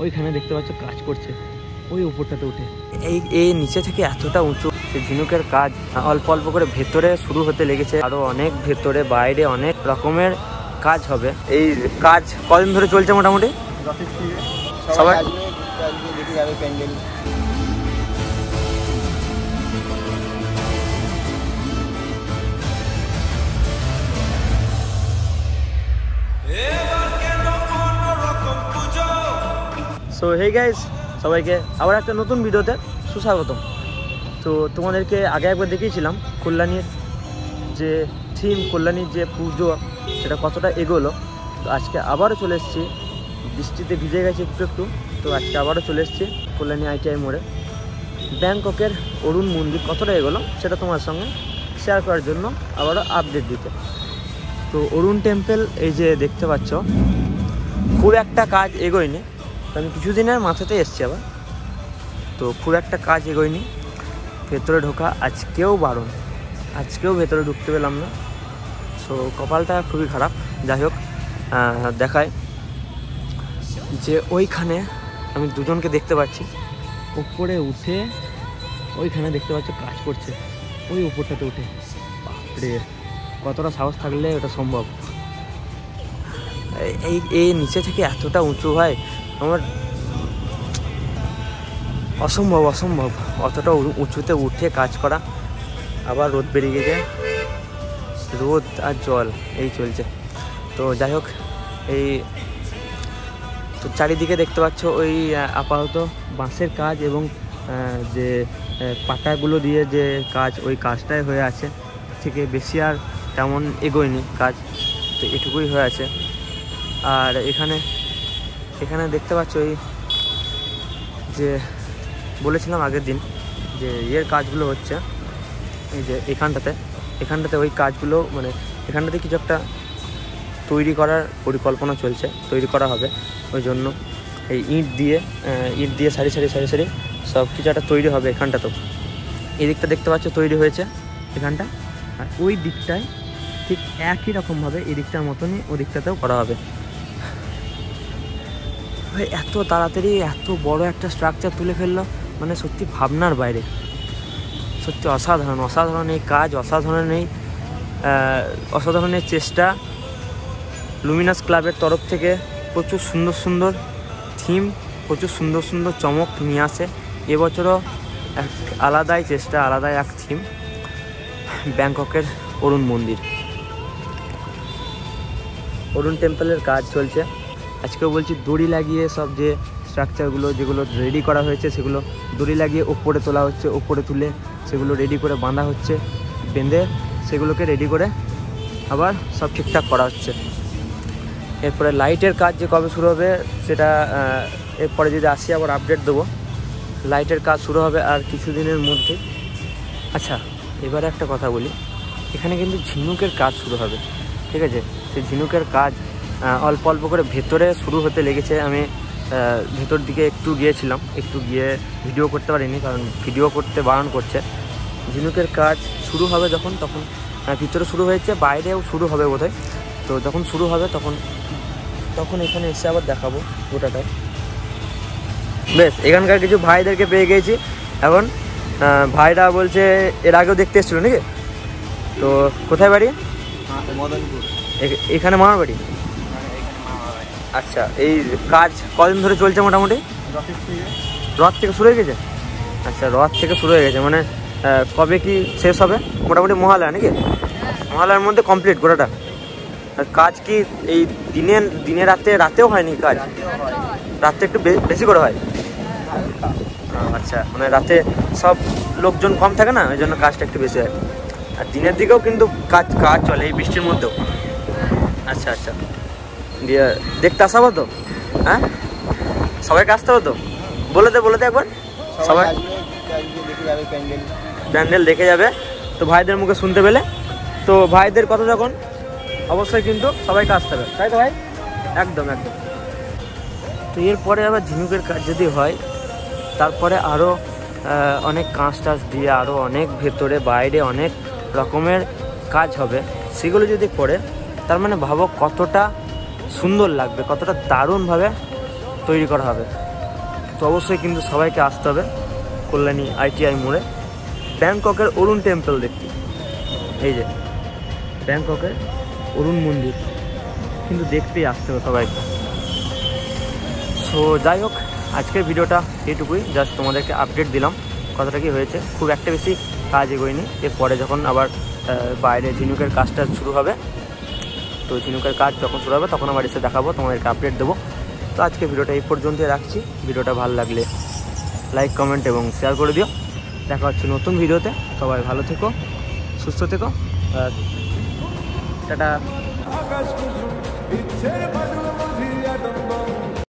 ওইখানে দেখতে পাচ্ছ কাজ করছে, ওই উপরটাতে উঠে এই নিচে থেকে এতটা উঁচু ঝিনুকের কাজ অল্প অল্প করে ভেতরে শুরু হতে লেগেছে, আরো অনেক ভেতরে বাইরে অনেক রকমের কাজ হবে। এই কাজ কদিন ধরে চলছে মোটামুটি? সবাই সো হে গাইস, সবাইকে আবার একটা নতুন ভিডিওতে সুস্বাগতম। তো তোমাদেরকে আগে একবার দেখিয়েছিলাম কল্যাণীর যে থিম, কল্যাণীর যে পুজো, সেটা কতটা এগোলো। তো আজকে আবারও চলে এসেছি, বৃষ্টিতে ভিজে গেছে একটু একটু। তো আজকে আবারও চলে এসেছি কল্যাণী ITI মোড়ে। ব্যাংককের অরুণ মন্দির কতটা এগোলো সেটা তোমার সঙ্গে শেয়ার করার জন্য আবারও আপডেট দিতে। তো অরুণ টেম্পল এই যে দেখতে পাচ্ছ, খুব একটা কাজ এগোয়নি। আমি কিছুদিনের মাথাতে এসছি আবার, তো খুব একটা কাজ এগোয়নি। ভেতরে ঢোকা আজকেও বারণ, আজকেও ভেতরে ঢুকতে পেলাম না। সো কপালটা খুবই খারাপ। যাই হোক, দেখায় যে ওইখানে আমি দুজনকে দেখতে পাচ্ছি উপরে উঠে, ওইখানে দেখতে পাচ্ছ কাজ করছে, ওই উপরটাতে উঠে। বাপরে, কতটা সাহস থাকলে ওটা সম্ভব? এই নিচে থেকে এতটা উঁচু হয়, আমার অসম্ভব অসম্ভব অতটা উঁচুতে উঠে কাজ করা। আবার রোদ বেরিয়ে গেছে, রোদ আর জল এই চলছে। তো যাই হোক, এই তো চারিদিকে দেখতে পাচ্ছ ওই আপাতত বাঁশের কাজ এবং যে পাটাগুলো দিয়ে যে কাজ, ওই কাজটাই হয়ে আছে। থেকে বেশি আর তেমন এগোয়নি কাজ, তো এটুকুই হয়ে আছে। আর এখানে দেখতে পাচ্ছ ওই যে বলেছিলাম আগের দিন যে এর কাজগুলো হচ্ছে, এই যে এখানটাতে ওই কাজগুলো, মানে এখানটাতে কিছু একটা তৈরি করার পরিকল্পনা চলছে, তৈরি করা হবে। ওই জন্য এই ইট দিয়ে সারি সারি সব কিছু একটা তৈরি হবে এখানটাতেও। এই দিকটা দেখতে পাচ্ছ তৈরি হয়েছে এখানটা, আর ওই দিকটায় ঠিক একই রকমভাবে এই দিকটার মতনই ওই দিকটাতেও করা হবে। এত তাড়াতাড়ি এত বড় একটা স্ট্রাকচার তুলে ফেললো, মানে সত্যি ভাবনার বাইরে, সত্যি অসাধারণ অসাধারণ এই কাজ, অসাধারণের চেষ্টা। লুমিনাস ক্লাবের তরফ থেকে প্রচুর সুন্দর সুন্দর থিম, প্রচুর সুন্দর সুন্দর চমক নিয়ে আসে। এবছরও এক আলাদাই চেষ্টা, আলাদাই এক থিম, ব্যাংককের অরুণ মন্দির, অরুণ টেম্পলের কাজ চলছে। আজকেও বলছি দড়ি লাগিয়ে সব যে স্ট্রাকচারগুলো যেগুলো রেডি করা হয়েছে, সেগুলো দড়ি লাগিয়ে ওপরে তোলা হচ্ছে, ওপরে তুলে সেগুলো রেডি করে বাঁধা হচ্ছে, বেঁধে সেগুলোকে রেডি করে আবার সব ঠিকঠাক করা হচ্ছে। এরপরে লাইটের কাজ যে কবে শুরু হবে সেটা এরপরে যদি আসি আবার আপডেট দেবো। লাইটের কাজ শুরু হবে আর কিছুদিনের মধ্যে। আচ্ছা, এবারে একটা কথা বলি, এখানে কিন্তু ঝিনুকের কাজ শুরু হবে, ঠিক আছে? সেই ঝিনুকের কাজ অল্প অল্প করে ভেতরে শুরু হতে লেগেছে। আমি ভেতর দিকে একটু গিয়েছিলাম, একটু গিয়ে ভিডিও করতে পারিনি, কারণ ভিডিও করতে বারণ করছে। ঝিনুকের কাজ শুরু হবে তখন ভিতরে শুরু হয়েছে, বাইরেও শুরু হবে বোধহয়। তো যখন শুরু হবে তখন এখানে এসে আবার দেখাবো গোটাটাই। বেশ, এখানকার কিছু ভাইদেরকে পেয়ে গিয়েছি এখন। ভাইরা বলছে এর আগেও দেখতে এসেছিলো নাকি? তো কোথায় বাড়ি? মদনপুর। এখানে মামার বাড়ি? আচ্ছা, এই কাজ কদিন ধরে চলছে মোটামুটি? রথ থেকে শুরু হয়ে গেছে? আচ্ছা, রথ থেকে শুরু হয়ে গেছে, মানে কবে কি শেষ হবে? মোটামুটি মহালয়া নাকি? মহালয়ার মধ্যে কমপ্লিট গোটাটা। আর কাজ কি এই দিনে রাতেও হয়নি কাজ? রাতে একটু বেশি করে হয়। আচ্ছা, মানে রাতে সব লোকজন কম থাকে না, ওই জন্য কাজটা একটু বেশি হয়। আর দিনের দিকেও কিন্তু কাজ চলে এই বৃষ্টির মধ্যেও। আচ্ছা আচ্ছা, দিয়ে দেখতে আসাবো তো? হ্যাঁ, সবাইকে আসতে হবে তো? বলে দে একবার। সবাই প্যান্ডেল দেখে যাবে, তো ভাইদের মুখে শুনতে পেলে। তো ভাইদের কথা যখন, অবশ্যই কিন্তু সবাইকে আসতে হবে, তাই তো ভাই? একদম। তো এরপরে আবার ঝিনুকের কাজ যদি হয়, তারপরে আরও অনেক কাঁচ দিয়ে আরও অনেক ভেতরে বাইরে অনেক রকমের কাজ হবে। সেগুলো যদি করে, তার মানে ভাবো কতটা সুন্দর লাগবে, কতটা দারুণভাবে তৈরি করা হবে। তো অবশ্যই কিন্তু সবাইকে আসতে হবে কল্যাণী ITI মোড়ে ব্যাংককের অরুণ টেম্পল দেখতে। এই যে ব্যাংককের অরুণ মন্দির কিন্তু দেখতেই আসতে হবে সবাইকে। সো যাই হোক, আজকের ভিডিওটা এইটুকুই, জাস্ট তোমাদেরকে আপডেট দিলাম কতটা কি হয়েছে। খুব একটা বেশি কাজ এগোয়নি। এরপরে যখন আবার বাইরে ঝিনুকের কাজটা শুরু হবে, তো ঝিনুকের কাজ যখন শুরু হবে তখন আবার এসে দেখাবো, তোমাদেরকে আপডেট দেবো। তো আজকে ভিডিওটা এই পর্যন্তই রাখছি। ভিডিওটা ভালো লাগলে লাইক, কমেন্ট এবং শেয়ার করে দিও। দেখা হচ্ছে নতুন ভিডিওতে। সবাই ভালো থেকো, সুস্থ থেকো, টাটা।